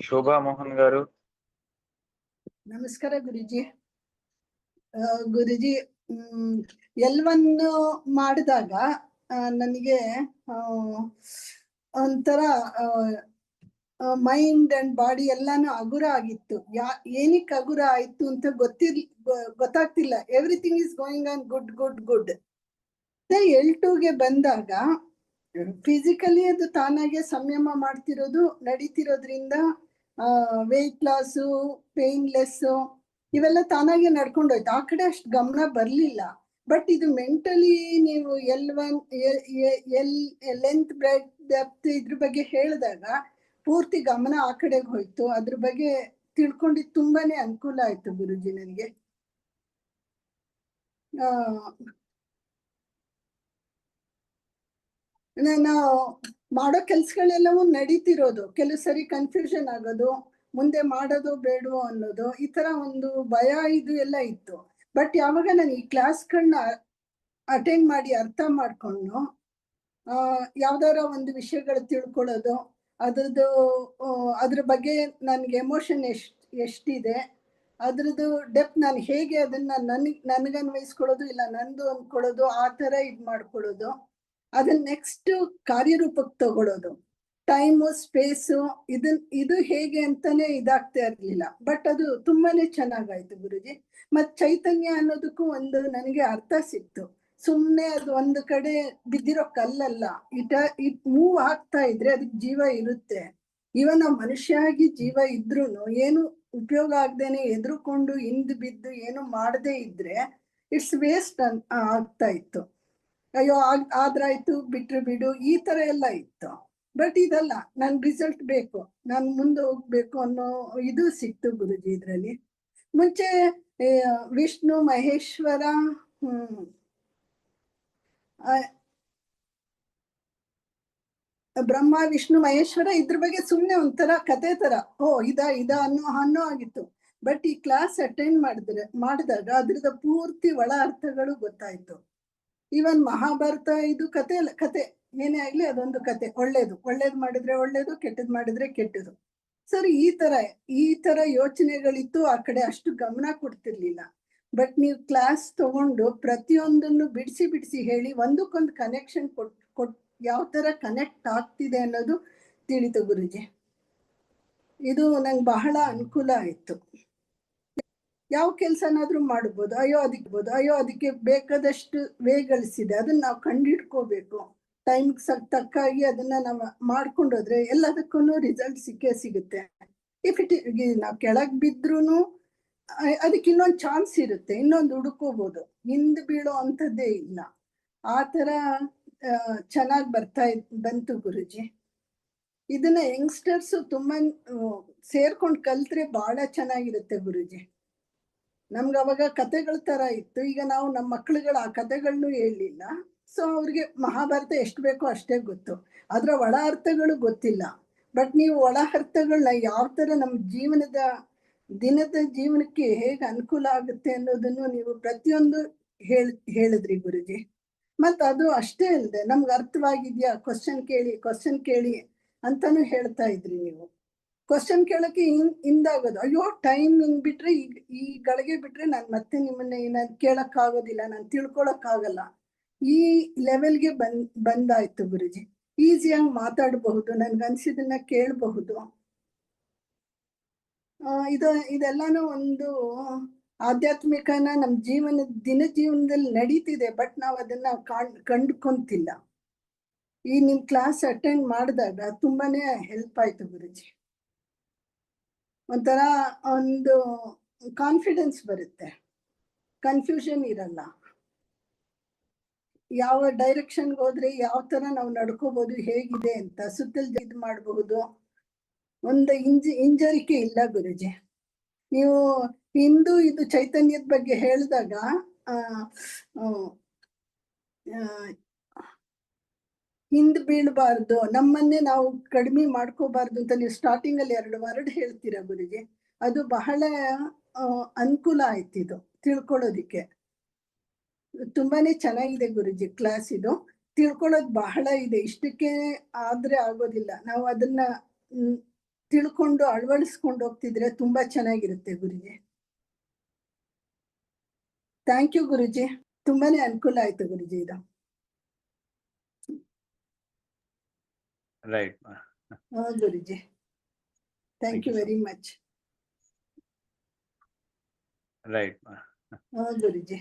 ಶೋಭಾ ಮೋಹನ್ గారు. ನಮಸ್ಕಾರ ಗುರುಜಿ. ಗುರುಜಿ, L1 ಮಾಡಿದಾಗ ನನಗೆ ಒಂಥರ ಮೈಂಡ್ ಅಂಡ್ ಬಾಡಿ ಎಲ್ಲಾನು ಹಗುರ ಆಗಿತ್ತು. ಏನಕ್ಕೆ ಹಗುರ ಆಯ್ತು ಅಂತ ಗೊತ್ತಾಗ್ತಿಲ್ಲ. Everything is going on good good good. L2ಗೆ ಬಂದಾಗ ಫಿಸಿಕಲಿ ಅದು ತಾನಾಗೆ ಸಂಯಮ ಮಾಡ್ತಿರೋದು ನಡೀತಿರೋದ್ರಿಂದ ವೆಯ್ಟ್ ಲಾಸು, ಪೇನ್ಲೆಸ್ ಇವೆಲ್ಲ ತಾನಾಗೆ ನಡ್ಕೊಂಡೋಯ್ತು. ಆ ಕಡೆ ಅಷ್ಟು ಗಮನ ಬರ್ಲಿಲ್ಲ. ಬಟ್ ಇದು ಮೆಂಟಲಿ ನೀವು L1 ಲೆಂತ್ ಬ್ರೆಡ್ ಡೆಪ್ತ್ ಇದ್ರ ಬಗ್ಗೆ ಹೇಳಿದಾಗ ಪೂರ್ತಿ ಗಮನ ಆ ಕಡೆಗೆ ಹೋಯ್ತು. ಅದ್ರ ಬಗ್ಗೆ ತಿಳ್ಕೊಂಡಿದ್ದು ತುಂಬಾನೇ ಅನುಕೂಲ ಆಯ್ತು ಗುರುಜಿ ನನಗೆ. ನಾನು ಮಾಡೋ ಕೆಲ್ಸಗಳೆಲ್ಲವೂ ನಡೀತಿರೋದು, ಕೆಲವು ಸರಿ ಕನ್ಫ್ಯೂಷನ್ ಆಗೋದು, ಮುಂದೆ ಮಾಡೋದು ಬೇಡವೋ ಅನ್ನೋದು, ಈ ತರ ಒಂದು ಭಯ ಇದು ಎಲ್ಲ ಇತ್ತು. ಬಟ್ ಯಾವಾಗ ನಾನು ಈ ಕ್ಲಾಸ್ಗಳನ್ನ ಅಟೆಂಡ್ ಮಾಡಿ ಅರ್ಥ ಮಾಡ್ಕೊಂಡು ಯಾವ್ದಾರ ಒಂದು ವಿಷಯಗಳು ತಿಳ್ಕೊಳ್ಳೋದು, ಅದ್ರ ಬಗ್ಗೆ ನನ್ಗೆ ಎಮೋಷನ್ ಎಷ್ಟಿದೆ, ಅದ್ರದ್ದು ಡೆಪ್ತ್ ನಾನು ಹೇಗೆ ಅದನ್ನ ನನಗನ್ವಯಿಸ್ಕೊಳ್ಳೋದು ಇಲ್ಲ ನಂದು ಅಂದ್ಕೊಳ್ಳೋದು, ಆ ತರ ಇದ್ ಮಾಡ್ಕೊಳ್ಳೋದು, ಅದನ್ನ ನೆಕ್ಸ್ಟ್ ಕಾರ್ಯರೂಪಕ್ಕೆ ತಗೊಳ್ಳೋದು, ಟೈಮು ಸ್ಪೇಸು ಇದು ಹೇಗೆ ಅಂತಾನೆ ಇದಾಗ್ತಾ ಇರ್ಲಿಲ್ಲ. ಬಟ್ ಅದು ತುಂಬಾನೇ ಚೆನ್ನಾಗಾಯ್ತು ಗುರುಜಿ. ಮತ್ ಚೈತನ್ಯ ಅನ್ನೋದಕ್ಕೂ ಒಂದು ನನಗೆ ಅರ್ಥ ಸಿಕ್ತು. ಸುಮ್ನೆ ಅದು ಒಂದು ಕಡೆ ಬಿದ್ದಿರೋ ಕಲ್ಲಲ್ಲ, ಇಟ್ ಮೂವ್ ಆಗ್ತಾ ಇದ್ರೆ ಅದಕ್ಕೆ ಜೀವ ಇರುತ್ತೆ. ಇವನ್ ನಾವು ಮನುಷ್ಯ ಆಗಿ ಜೀವ ಇದ್ರೂನು ಏನು ಉಪಯೋಗ ಆಗ್ದೇನೆ ಎದುರುಕೊಂಡು ಹಿಂದ್ ಬಿದ್ದು ಏನು ಮಾಡದೇ ಇದ್ರೆ ಇಟ್ಸ್ ವೇಸ್ಟ್ ಆಗ್ತಾ ಇತ್ತು. ಅಯ್ಯೋ ಆದ್ರಾಯ್ತು ಬಿಟ್ರು ಬಿಡು, ಈ ತರ ಎಲ್ಲ ಇತ್ತು. ಬಟ್ ಇದಲ್ಲ, ನನ್ ರಿಸಲ್ಟ್ ಬೇಕು, ನಾನ್ ಮುಂದೆ ಹೋಗ್ಬೇಕು ಅನ್ನೋ ಇದು ಸಿಕ್ತು ಗುರುಜಿ ಇದ್ರಲ್ಲಿ. ಮುಂಚೆ ವಿಷ್ಣು ಮಹೇಶ್ವರ ಬ್ರಹ್ಮ ವಿಷ್ಣು ಮಹೇಶ್ವರ ಇದ್ರ ಬಗ್ಗೆ ಸುಮ್ನೆ ಒಂಥರ ಕತೆ ತರ ಇದ ಅನ್ನೋ ಆಗಿತ್ತು. ಬಟ್ ಈ ಕ್ಲಾಸ್ ಅಟೆಂಡ್ ಮಾಡಿದಾಗ ಅದ್ರದ ಪೂರ್ತಿ ಒಳ ಅರ್ಥಗಳು ಗೊತ್ತಾಯ್ತು. ಈವನ್ ಮಹಾಭಾರತ ಇದು ಕತೆ ಏನೇ ಆಗ್ಲಿ ಅದೊಂದು ಕತೆ. ಒಳ್ಳೇದು ಮಾಡಿದ್ರೆ ಒಳ್ಳೇದು, ಕೆಟ್ಟದ್ ಮಾಡಿದ್ರೆ ಕೆಟ್ಟದು. ಸರಿ, ಈ ತರ ಯೋಚನೆಗಳಿತ್ತು. ಆ ಕಡೆ ಅಷ್ಟು ಗಮನ ಕೊಡ್ತಿರ್ಲಿಲ್ಲ. ಬಟ್ ನೀವು ಕ್ಲಾಸ್ ತಗೊಂಡು ಪ್ರತಿಯೊಂದನ್ನು ಬಿಡಿಸಿ ಹೇಳಿ ಒಂದಕ್ಕೊಂದು ಕನೆಕ್ಷನ್ ಕೊಟ್ ಯಾವ ತರ ಕನೆಕ್ಟ್ ಆಗ್ತಿದೆ ಅನ್ನೋದು ತಿಳಿತು ಗುರುಜಿ. ಇದು ನಂಗೆ ಬಹಳ ಅನುಕೂಲ ಆಯ್ತು. ಯಾವ ಕೆಲ್ಸನಾದ್ರೂ ಮಾಡ್ಬೋದು, ಅಯ್ಯೋ ಅದಕ್ಕೆ ಬೇಕಾದಷ್ಟು ವೇಗಳಿಸಿದೆ, ಅದನ್ನ ನಾವು ಕಂಡಿಡ್ಕೋಬೇಕು. ಟೈಮ್ ತಕ್ಕಾಗಿ ಅದನ್ನ ನಾವು ಮಾಡ್ಕೊಂಡೋದ್ರೆ ಎಲ್ಲದಕ್ಕೂ ರಿಸಲ್ಟ್ ಸಿಗುತ್ತೆ. ನಾವು ಕೆಳಗ್ ಬಿದ್ರೂನು ಅದಕ್ಕೆ ಇನ್ನೊಂದು ಚಾನ್ಸ್ ಇರುತ್ತೆ, ಇನ್ನೊಂದು ಹುಡುಕೋಬಹುದು, ಹಿಂದ್ ಬೀಳೋ ಅಂಥದ್ದೇ ಇಲ್ಲ. ಆ ತರ ಚೆನ್ನಾಗಿ ಬಂತು ಗುರುಜಿ. ಇದನ್ನ ಯಂಗ್ಸ್ಟರ್ಸ್ ತುಂಬಾ ಸೇರ್ಕೊಂಡು ಕಲ್ತ್ರೆ ಬಹಳ ಚೆನ್ನಾಗಿರುತ್ತೆ ಗುರುಜಿ. ನಮ್ಗೆ ಅವಾಗ ಕತೆಗಳ ತರ ಇತ್ತು. ಈಗ ನಾವು ನಮ್ಮ ಮಕ್ಳುಗಳು ಆ ಕತೆಗಳನ್ನು ಹೇಳಲಿಲ್ಲ. ಸೊ ಅವ್ರಿಗೆ ಮಹಾಭಾರತ ಎಷ್ಟು ಬೇಕೋ ಅಷ್ಟೇ ಗೊತ್ತು, ಅದ್ರ ಒಳ ಅರ್ಥಗಳು ಗೊತ್ತಿಲ್ಲ. ಬಟ್ ನೀವು ಒಳ ಅರ್ಥಗಳನ್ನ ಯಾವ ತರ ನಮ್ಮ ದಿನದ ಜೀವನಕ್ಕೆ ಹೇಗೆ ಅನುಕೂಲ ಆಗುತ್ತೆ ಅನ್ನೋದನ್ನು ನೀವು ಪ್ರತಿಯೊಂದು ಹೇಳಿದ್ರಿ ಗುರುಜಿ. ಮತ್ ಅದು ಅಷ್ಟೇ ಅಲ್ಲದೆ ನಮ್ಗೆ ಅರ್ಥವಾಗಿದ್ಯಾ ಕ್ವಶನ್ ಕೇಳಿ ಅಂತಾನು ಹೇಳ್ತಾ ಇದ್ರಿ ನೀವು. ಕ್ವಶನ್ ಕೇಳಕ್ಕೆ ಹಿಂದಾಗೋದು, ಅಯ್ಯೋ ಟೈಮ್ ಹಿಂಗ್ ಬಿಟ್ರೆ ಈ ಗಳಿಗೆ ಬಿಟ್ರೆ ನಾನು ಮತ್ತೆ ನಿಮ್ಮನ್ನ ಕೇಳಕ್ ಆಗೋದಿಲ್ಲ, ನಾನು ತಿಳ್ಕೊಳಕ್ ಆಗಲ್ಲ. ಈ ಲೆವೆಲ್ಗೆ ಬಂದಾಯ್ತು ಗುರುಜಿ. ಈಸಿಯಾಗಿ ಮಾತಾಡಬಹುದು, ನನ್ಗನ್ಸಿದನ್ನ ಕೇಳಬಹುದು. ಇದೆಲ್ಲಾನು ಒಂದು ಆಧ್ಯಾತ್ಮಿಕನ ನಮ್ಮ ದಿನ ಜೀವನದಲ್ಲಿ ನಡೀತಿದೆ. ಬಟ್ ನಾವು ಅದನ್ನ ಕಂಡುಕೊಂತಿಲ್ಲ. ಈ ನಿಮ್ ಕ್ಲಾಸ್ ಅಟೆಂಡ್ ಮಾಡಿದಾಗ ತುಂಬಾನೇ ಹೆಲ್ಪ್ ಆಯ್ತು ಗುರುಜಿ. ಒಂಥರ ಒಂದು ಕಾನ್ಫಿಡೆನ್ಸ್ ಬರುತ್ತೆ, ಕನ್ಫ್ಯೂಷನ್ ಇರಲ್ಲ. ಯಾವ ಡೈರೆಕ್ಷನ್ಗೆ ಹೋದ್ರೆ ಯಾವ ತರ ನಾವು ನಡ್ಕೋಬಹುದು, ಹೇಗಿದೆ ಅಂತ ಸುತ್ತಲ್ ಇದು ಮಾಡಬಹುದು. ಒಂದು ಹಿಂಜರಿಕೆ ಇಲ್ಲ ಗುರುಜಿ. ನೀವು ಇದು ಚೈತನ್ಯದ ಬಗ್ಗೆ ಹೇಳಿದಾಗ ಹಿಂದ್ ಬೀಳ್ಬಾರ್ದು, ನಮ್ಮನ್ನೇ ನಾವು ಕಡಿಮೆ ಮಾಡ್ಕೋಬಾರ್ದು ಅಂತ ನೀವು ಸ್ಟಾರ್ಟಿಂಗ್ ಅಲ್ಲಿ 2 ವರ್ಡ್ ಹೇಳ್ತೀರಾ ಗುರುಜಿ. ಅದು ಬಹಳ ಅನುಕೂಲ ಆಯ್ತು ಇದು ತಿಳ್ಕೊಳ್ಳೋದಿಕ್ಕೆ. ತುಂಬಾನೇ ಚೆನ್ನಾಗಿದೆ ಗುರುಜಿ ಕ್ಲಾಸ್. ಇದು ತಿಳ್ಕೊಳ್ಳೋದು ಬಹಳ ಇದೆ, ಇಷ್ಟಕ್ಕೆ ಆದ್ರೆ ಆಗೋದಿಲ್ಲ. ನಾವು ಅದನ್ನ ತಿಳ್ಕೊಂಡು ಅಳವಡಿಸ್ಕೊಂಡು ಹೋಗ್ತಿದ್ರೆ ತುಂಬಾ ಚೆನ್ನಾಗಿರುತ್ತೆ ಗುರುಜಿ. ಥ್ಯಾಂಕ್ ಯು ಗುರುಜಿ, ತುಂಬಾನೇ ಅನುಕೂಲ ಆಯ್ತು ಗುರುಜಿ ಇದು. Right. Guruji, thank you very much. Right. Guruji.